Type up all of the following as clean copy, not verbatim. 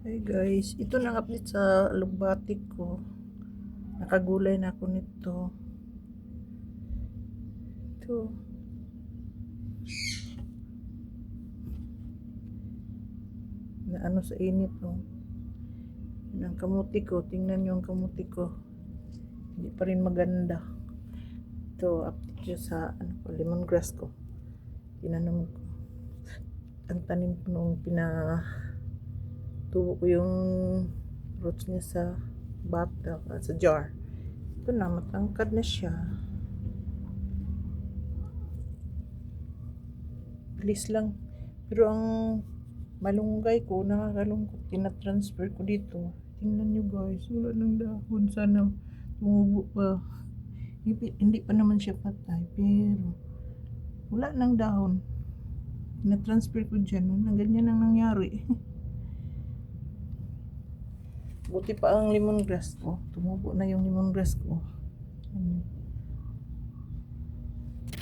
Hey guys, ito na update sa alugbati ko. Nakagulay na ako nito. Ito. Na ano sa init oh. Yan ang kamuti ko. Tingnan nyo ang kamuti ko. Hindi pa rin maganda. Ito, update ko sa lemongrass ko. Tinanom ko. Ang tanim ko nung tubo ko yung roots niya sa bata, sa jar. Ito na, matangkad na siya. Bilis lang. Pero ang malunggay ko, nakakalungkot. Tina-transfer ko dito. Tingnan nyo guys, wala nang dahon. Sana tumubo pa. Hindi pa naman siya patay. Pero wala nang dahon. Tina-transfer ko dyan. Ganyan ang nangyari. Buti pa ang lemongrass ko. Tumubo na yung lemongrass ko.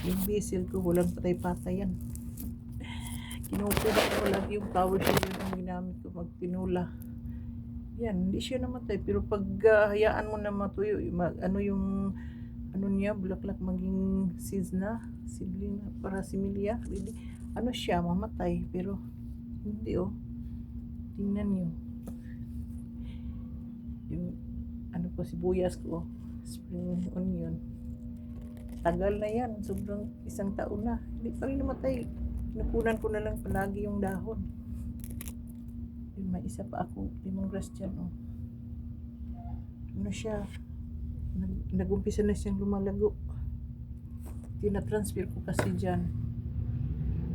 Yung basil ko, walang patay-patay yan. Kinukuha ko lagi yung flower siya, yun ang ginamit ko pag tinula. Yan, hindi siya namatay. Pero pag hayaan mo na matuyo, ano niya, bulaklak maging seeds na, seedling na para similya. Ano siya, mamatay. Pero hindi oh. Tingnan niyo. Yung sibuyas ko, spring onion. Tagal na yan, sobrang isang taon na. Hindi pa rin namatay. Nakunan ko na lang palagi yung dahon. Yun, may isa pa ako lemongrass dyan oh. Ano siya, nagumpisa na siyang lumalago. Tina-transfer ko kasi dyan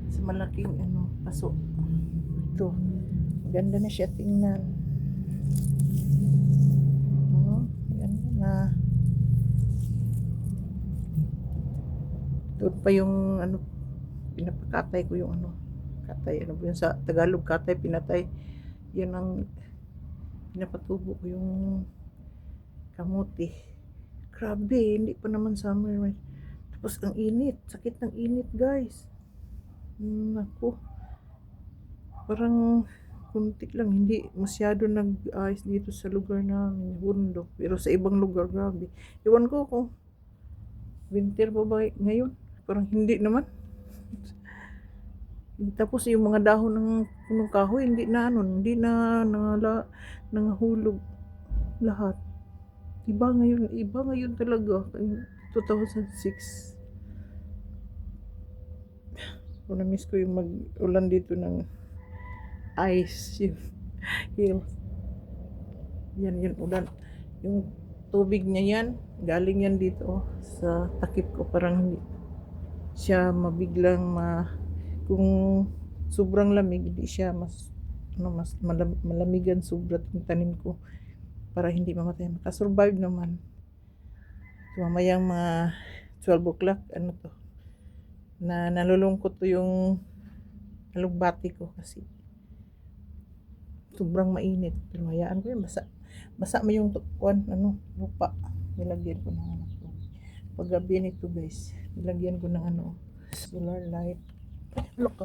sa malaking paso. Ito, ganda na siya tingnan. Ganda na. Doon pa yung pinapakatay ko yung katay, yun sa Tagalog, katay, pinatay. Yan ang pinapatubo ko yung kamuti. Grabe, hindi pa naman summer. Tapos ang init, sakit ng init guys. Naku, parang kunti lang, hindi masyado nag-ayos dito sa lugar namin, bundok. Pero sa ibang lugar, grabe. Iwan ko kung winter pa ba ngayon. Parang hindi naman. Tapos yung mga dahon ng punong kahoy, hindi na nangahulog lahat. Iba ngayon talaga. 2006. Na-miss ko yung mag-ulan dito ng ice, yung hills. Yan ulan. Yung tubig niya yan, galing yan dito sa takip ko. Parang hindi siya mabiglang kung sobrang lamig, hindi siya mas malamigan sobra yung tanim ko para hindi mamatay. Makasurvive naman. So, mamayang mga 12 o'clock, nalulungkot to yung alugbati ko kasi sobrang mainit. Pero hayaan ko yun, basa mo yung lupa. Nilagyan ko ng paggabi nito guys, nilagyan ko ng solar light. Look,